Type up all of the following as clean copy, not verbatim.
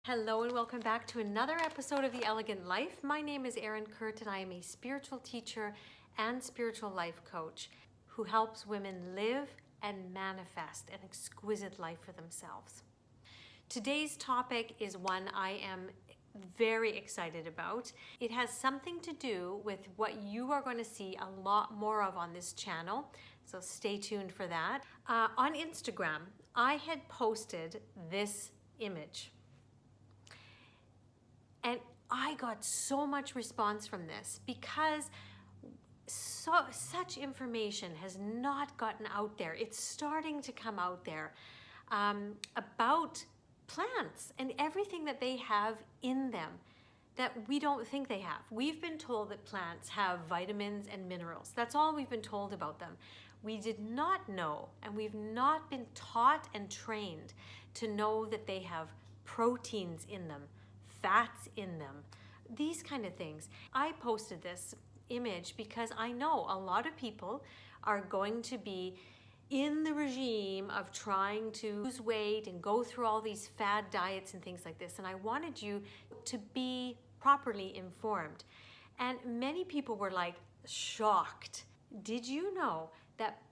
Hello and welcome back to another episode of The Elegant Life. My name is Erin Kurt and I am a spiritual teacher and spiritual life coach who helps women live and manifest an exquisite life for themselves. Today's topic is one I am very excited about. It has something to do with what you are going to see a lot more of on this channel, so stay tuned for that. On Instagram, I had posted this image. And I got so much response from this because such information has not gotten out there. It's starting to come out there about plants and everything that they have in them that we don't think they have. We've been told that plants have vitamins and minerals. That's all we've been told about them. We did not know, and we've not been taught and trained to know that they have proteins in them, fats in them, these kind of things. I posted this image because I know a lot of people are going to be in the regime of trying to lose weight and go through all these fad diets and things like this. And I wanted you to be properly informed. And many people were like shocked. Did you know that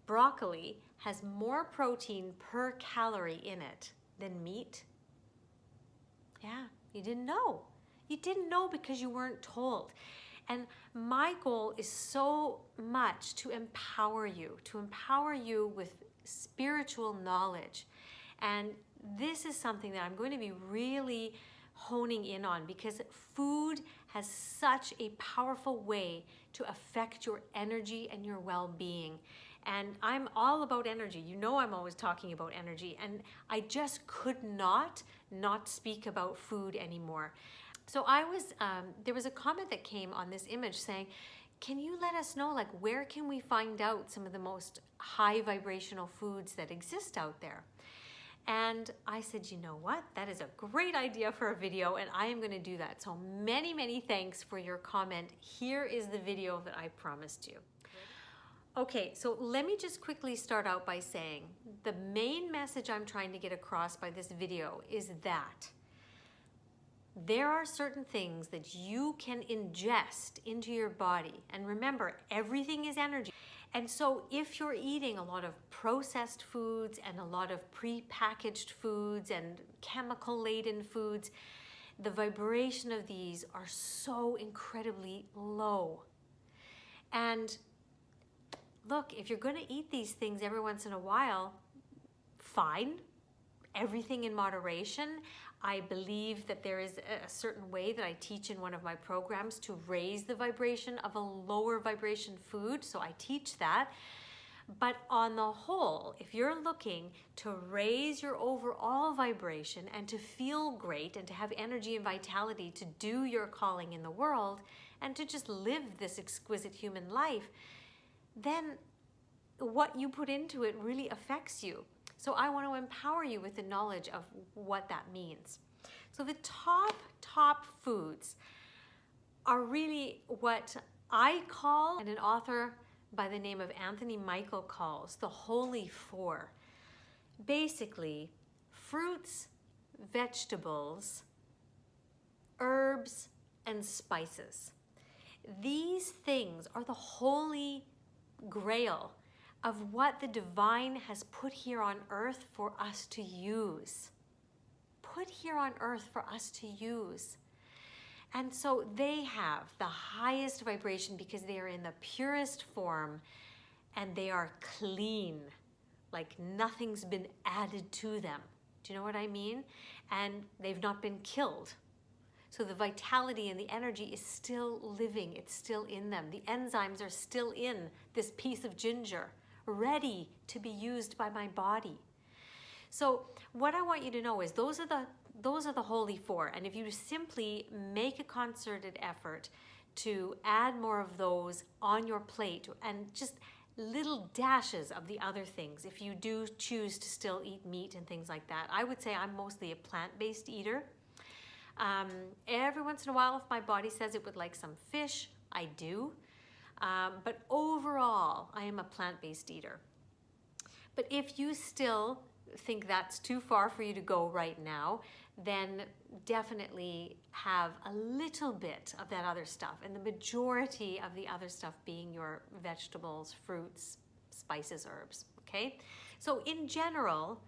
broccoli has more protein per calorie in it than meat? Yeah. You didn't know. You didn't know because you weren't told. And my goal is so much to empower you with spiritual knowledge. And this is something that I'm going to be really honing in on because food has such a powerful way to affect your energy and your well-being. And I'm all about energy. You know I'm always talking about energy. And I just could not speak about food anymore. So there was a comment that came on this image saying, can you let us know, like, where can we find out some of the most high vibrational foods that exist out there? And I said, you know what? That is a great idea for a video, and I am going to do that. So many thanks for your comment. Here is the video that I promised you. Okay, so let me just quickly start out by saying the main message I'm trying to get across by this video is that there are certain things that you can ingest into your body. And remember, everything is energy. And so if you're eating a lot of processed foods and a lot of pre-packaged foods and chemical-laden foods, the vibration of these are so incredibly low. And look, if you're going to eat these things every once in a while, fine. Everything in moderation. I believe that there is a certain way that I teach in one of my programs to raise the vibration of a lower vibration food. So I teach that. But on the whole, if you're looking to raise your overall vibration and to feel great and to have energy and vitality to do your calling in the world and to just live this exquisite human life, then what you put into it really affects you. So I want to empower you with the knowledge of what that means. So the top foods are really what I call, and an author by the name of Anthony Michael calls, the Holy Four. Basically, fruits, vegetables, herbs, and spices. These things are the holy grail of what the divine has put here on earth for us to use. Put here on earth for us to use. And so they have the highest vibration because they are in the purest form and they are clean, like nothing's been added to them. Do you know what I mean? And they've not been killed. So the vitality and the energy is still living. It's still in them. The enzymes are still in this piece of ginger, ready to be used by my body. So what I want you to know is those are the holy four. And if you simply make a concerted effort to add more of those on your plate and just little dashes of the other things, if you do choose to still eat meat and things like that, I would say I'm mostly a plant-based eater. Every once in a while, if my body says it would like some fish, I do. But overall, I am a plant-based eater. But if you still think that's too far for you to go right now, then definitely have a little bit of that other stuff, and the majority of the other stuff being your vegetables, fruits, spices, herbs, okay? So in general,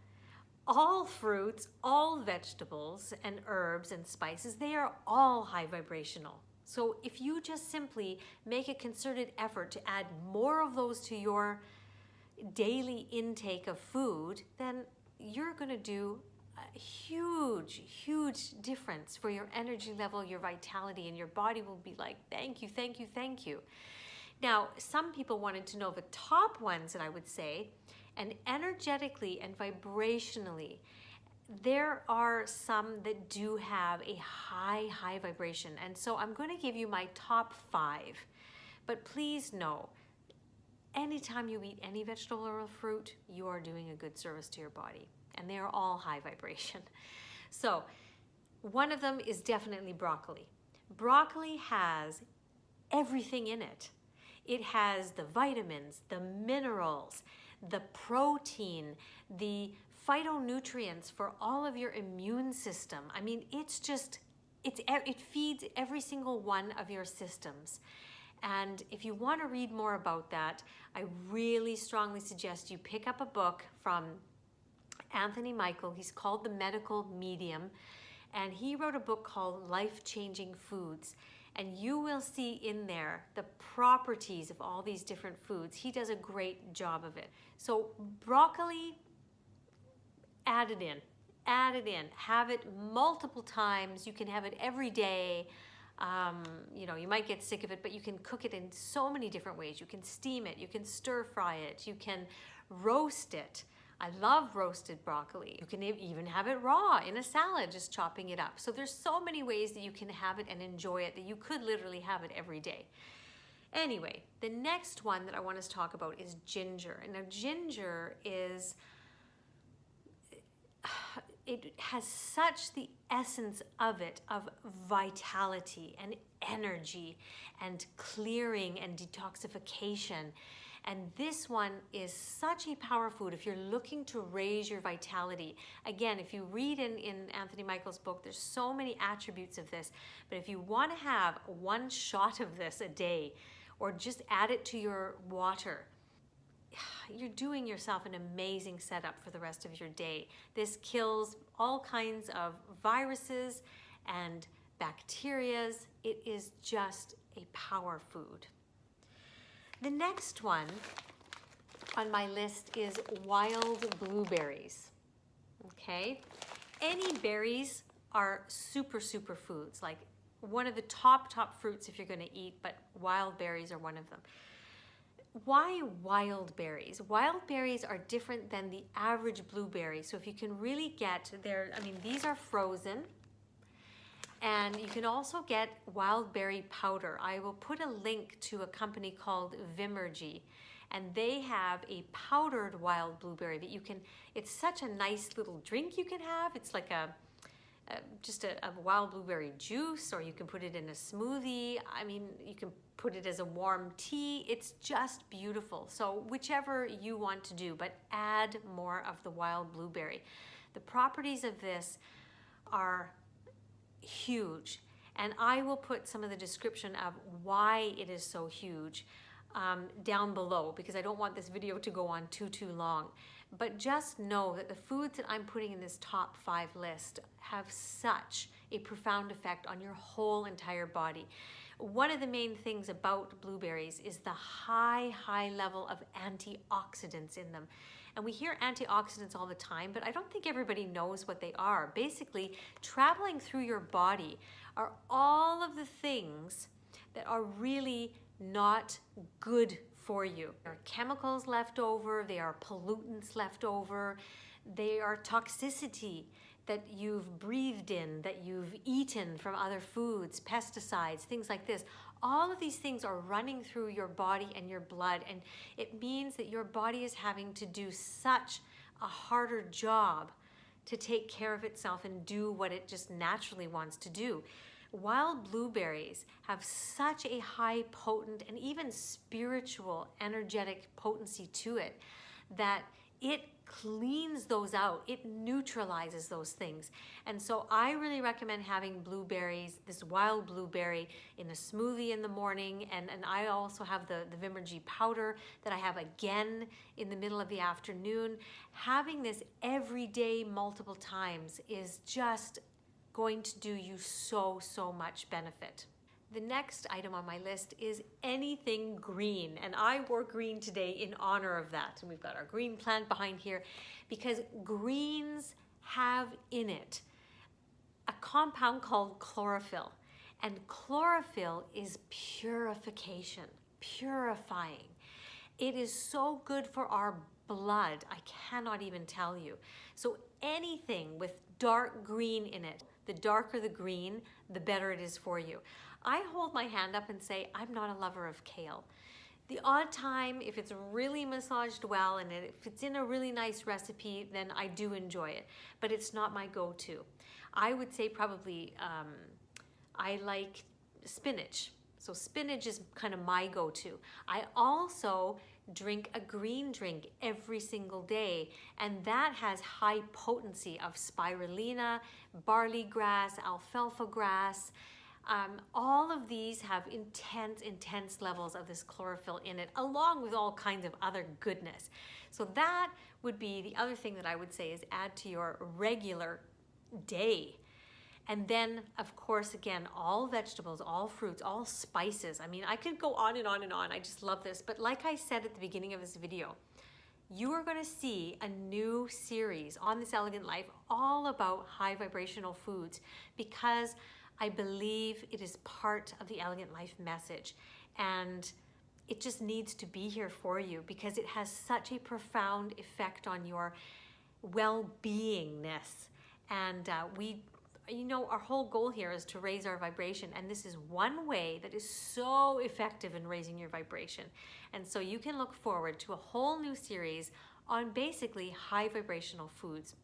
all fruits, all vegetables and herbs and spices, they are all high vibrational. So if you just simply make a concerted effort to add more of those to your daily intake of food, then you're going to do a huge, huge difference for your energy level, your vitality, and your body will be like, thank you, thank you, thank you. Now, some people wanted to know the top ones that I would say, and energetically and vibrationally, there are some that do have a high vibration. And so I'm going to give you my top 5. But please know, anytime you eat any vegetable or fruit, you are doing a good service to your body. And they are all high vibration. So one of them is definitely broccoli. Broccoli has everything in it. It has the vitamins, the minerals, the protein, the phytonutrients for all of your immune system. I mean, it feeds every single one of your systems. And if you want to read more about that, I really strongly suggest you pick up a book from Anthony Michael. He's called The Medical Medium, and he wrote a book called Life-Changing Foods. And you will see in there the properties of all these different foods. He does a great job of it. So broccoli, add it in, have it multiple times. You can have it every day. You might get sick of it, but you can cook it in so many different ways. You can steam it, you can stir fry it, you can roast it. I love roasted broccoli. You can even have it raw in a salad, just chopping it up. So there's so many ways that you can have it and enjoy it that you could literally have it every day. Anyway, the next one that I want us to talk about is ginger. And now ginger it has such the essence of it, of vitality and energy and clearing and detoxification. And this one is such a power food if you're looking to raise your vitality. Again, if you read in Anthony Michael's book, there's so many attributes of this. But if you want to have 1 shot of this a day, or just add it to your water, you're doing yourself an amazing setup for the rest of your day. This kills all kinds of viruses and bacterias. It is just a power food. The next one on my list is wild blueberries. Okay? Any berries are super foods, like one of the top fruits if you're going to eat, but wild berries are one of them. Why wild berries? Wild berries are different than the average blueberry. So if you can really get these are frozen. And you can also get wild berry powder. I will put a link to a company called Vimergy, and they have a powdered wild blueberry that you can, it's such a nice little drink you can have. It's like just a wild blueberry juice, or you can put it in a smoothie. I mean, you can put it as a warm tea. It's just beautiful. So whichever you want to do, but add more of the wild blueberry. The properties of this are huge, and I will put some of the description of why it is so huge down below, because I don't want this video to go on too long. But just know that the foods that I'm putting in this top 5 list have such a profound effect on your whole entire body. One of the main things about blueberries is the high level of antioxidants in them. And we hear antioxidants all the time, but I don't think everybody knows what they are. Basically, traveling through your body are all of the things that are really not good for you. There are chemicals left over, there are pollutants left over, they are toxicity that you've breathed in, that you've eaten from other foods, pesticides, things like this. All of these things are running through your body and your blood, and it means that your body is having to do such a harder job to take care of itself and do what it just naturally wants to do. Wild blueberries have such a high potent and even spiritual energetic potency to it that it cleans those out. It neutralizes those things. And so I really recommend having blueberries, this wild blueberry, in a smoothie in the morning. And I also have the Vimergy powder that I have again in the middle of the afternoon. Having this every day, multiple times, is just going to do you so much benefit. The next item on my list is anything green, and I wore green today in honor of that. And we've got our green plant behind here because greens have in it a compound called chlorophyll, and chlorophyll is purification, purifying. It is so good for our blood, I cannot even tell you. So anything with dark green in it, the darker the green, the better it is for you. I hold my hand up and say, I'm not a lover of kale. The odd time, if it's really massaged well and if it's in a really nice recipe, then I do enjoy it, but it's not my go-to. I would say probably I like spinach. So spinach is kind of my go-to. I also drink a green drink every single day, and that has high potency of spirulina, barley grass, alfalfa grass. All of these have intense levels of this chlorophyll in it, along with all kinds of other goodness. So that would be the other thing that I would say is add to your regular day. And then, of course, again, all vegetables, all fruits, all spices. I mean, I could go on and on and on. I just love this. But like I said at the beginning of this video, you are going to see a new series on This Elegant Life all about high vibrational foods, because I believe it is part of the Elegant Life message, and it just needs to be here for you because it has such a profound effect on your well-beingness. And our whole goal here is to raise our vibration, and this is one way that is so effective in raising your vibration. And so you can look forward to a whole new series on basically high vibrational foods.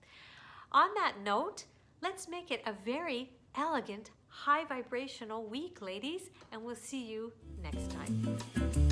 On that note, let's make it a very elegant, high vibrational week, ladies, and we'll see you next time.